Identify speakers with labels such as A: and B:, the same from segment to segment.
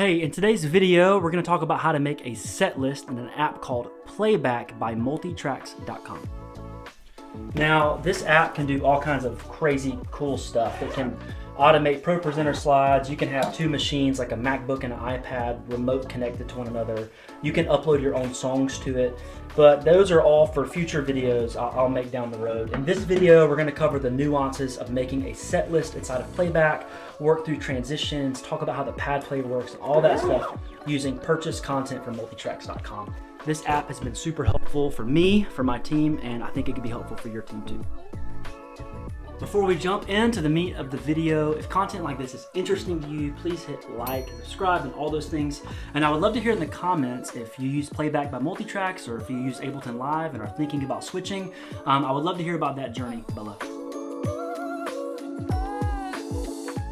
A: Hey, in today's video, we're going to talk about how to make a set list in an app called Playback by multitracks.com. Now, this app can do all kinds of crazy cool stuff. It can automate Pro Presenter slides. You can have two machines like a MacBook and an iPad remote connected to one another. You can upload your own songs to it. But those are all for future videos I'll make down the road. In this video, we're going to cover the nuances of making a set list inside of Playback, work through transitions, talk about how the pad play works, all that stuff using purchased content from multitracks.com. This app has been super helpful for me, for my team, and I think it could be helpful for your team too. Before we jump into the meat of the video, if content like this is interesting to you, please hit like, subscribe, and all those things. And I would love to hear in the comments if you use Playback by Multitracks or if you use Ableton Live and are thinking about switching. I would love to hear about that journey below.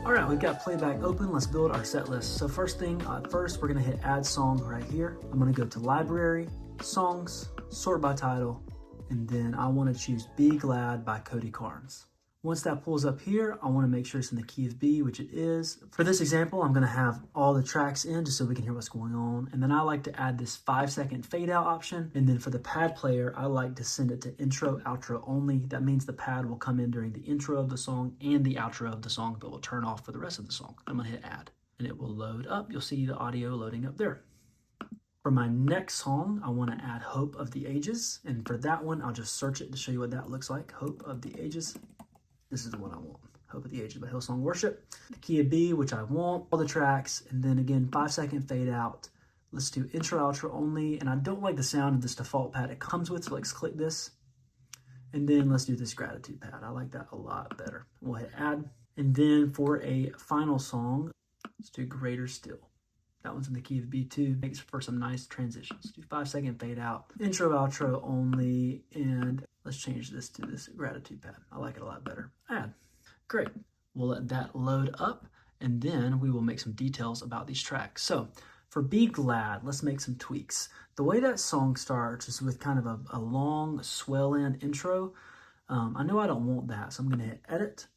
A: All right, we've got Playback open. Let's build our set list. So first, we're gonna hit Add Song right here. I'm gonna go to Library, Songs, Sort by Title, and then I wanna choose Be Glad by Cody Carnes. Once that pulls up here, I want to make sure it's in the key of B, which it is. For this example, I'm going to have all the tracks in just so we can hear what's going on. And then I like to add this 5-second fade out option. And then for the pad player, I like to send it to intro, outro only. That means the pad will come in during the intro of the song and the outro of the song, but will turn off for the rest of the song. I'm going to hit add and it will load up. You'll see the audio loading up there. For my next song, I want to add Hope of the Ages. And for that one, I'll just search it to show you what that looks like. Hope of the Ages. This is the one I want. Hope of the Ages by Hillsong Worship. The key of B, which I want, all the tracks, and then again, 5-second fade out. Let's do intro, outro only, and I don't like the sound of this default pad it comes with, so let's click this. And then let's do this gratitude pad. I like that a lot better. We'll hit add. And then for a final song, let's do Greater Still. That one's in the key of B too. Makes for some nice transitions. Do 5-second fade out, intro, outro only, and let's change this to this gratitude pad. I like it a lot better. Add. Great. We'll let that load up, and then we will make some details about these tracks. So for Be Glad, let's make some tweaks. The way that song starts is with kind of a long swell-in intro. I know I don't want that, so I'm going to hit Edit.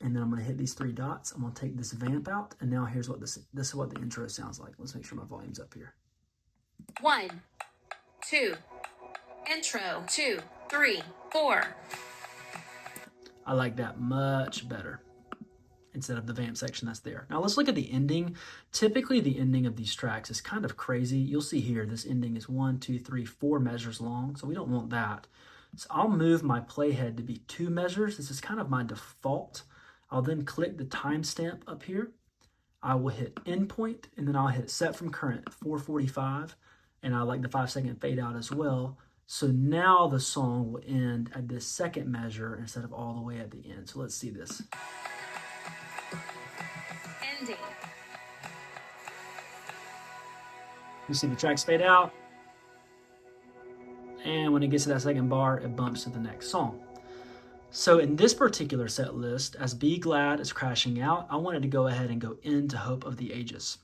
A: And then I'm going to hit these 3 dots. I'm going to take this vamp out. And now here's what this is what the intro sounds like. Let's make sure my volume's up here.
B: 1, 2, intro, 2, 3, 4.
A: I like that much better instead of the vamp section that's there. Now let's look at the ending. Typically the ending of these tracks is kind of crazy. You'll see here, this ending is 1, 2, 3, 4 measures long. So we don't want that. So I'll move my playhead to be 2 measures. This is kind of my default. I'll then click the timestamp up here. I will hit endpoint, and then I'll hit set from current 445, and I like the 5-second fade out as well. So now the song will end at this second measure instead of all the way at the end. So let's see this.
B: Ending.
A: You see the tracks fade out, and when it gets to that second bar, it bumps to the next song. So in this particular set list, as Be Glad is crashing out, I wanted to go ahead and go into Hope of the Ages.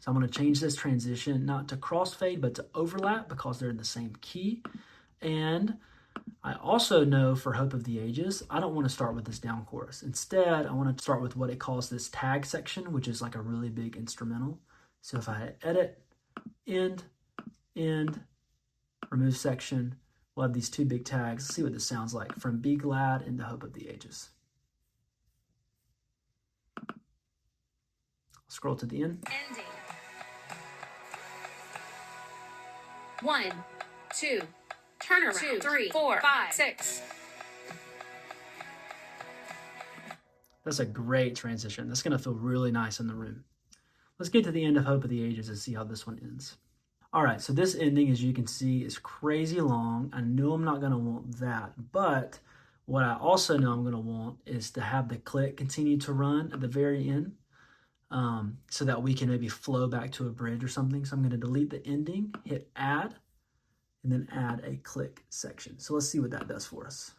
A: So I'm going to change this transition not to crossfade, but to overlap because they're in the same key. And I also know for Hope of the Ages, I don't want to start with this down chorus. Instead, I want to start with what it calls this tag section, which is like a really big instrumental. So if I hit Edit, End, Remove Section, we'll have these 2 big tags. Let's see what this sounds like from Be Glad into Hope of the Ages. Scroll to the end.
B: Ending. 1, 2, turn around, 2, 3, 4, 5, 6.
A: That's a great transition. That's going to feel really nice in the room. Let's get to the end of Hope of the Ages and see how this one ends. All right, so this ending, as you can see, is crazy long. I know I'm not going to want that, but what I also know I'm going to want is to have the click continue to run at the very end so that we can maybe flow back to a bridge or something. So I'm going to delete the ending, hit Add, and then add a click section. So let's see what that does for us.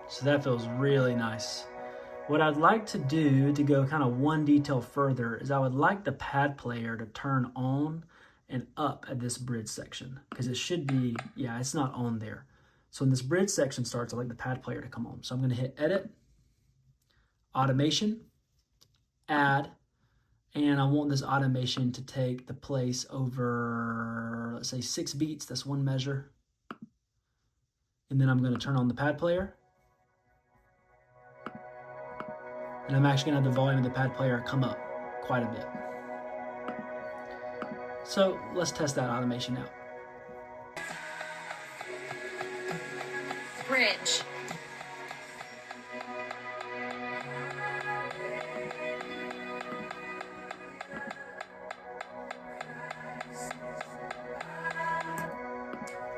A: So So that feels really nice. What I'd like to do to go kind of one detail further is I would like the pad player to turn on and up at this bridge section, because it should be, yeah, it's not on there. So when this bridge section starts, I'd like the pad player to come on. So I'm going to hit Edit, Automation, Add, and I want this automation to take the place over, let's say 6 beats. That's one measure. And then I'm going to turn on the pad player. And I'm actually going to have the volume of the pad player come up quite a bit. So let's test that automation out.
B: Bridge.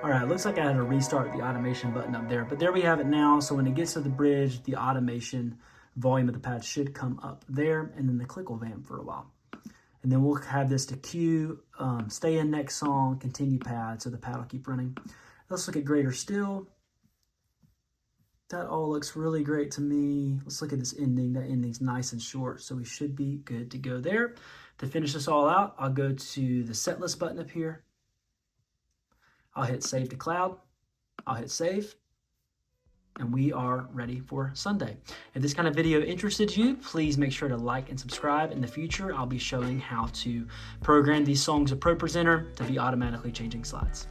A: All right, looks like I had to restart the automation button up there, but there we have it now. So when it gets to the bridge, the automation volume of the pad should come up there, and then the click will vamp for a while. And then we'll have this to cue, stay in next song, continue pad, so the pad will keep running. Let's look at greater still. That all looks really great to me. Let's look at this ending. That ending's nice and short, so we should be good to go there. To finish this all out, I'll go to the Setlist button up here. I'll hit Save to Cloud. I'll hit Save. And we are ready for Sunday. If this kind of video interested you, please make sure to like and subscribe. In the future, I'll be showing how to program these songs of Pro Presenter to be automatically changing slides.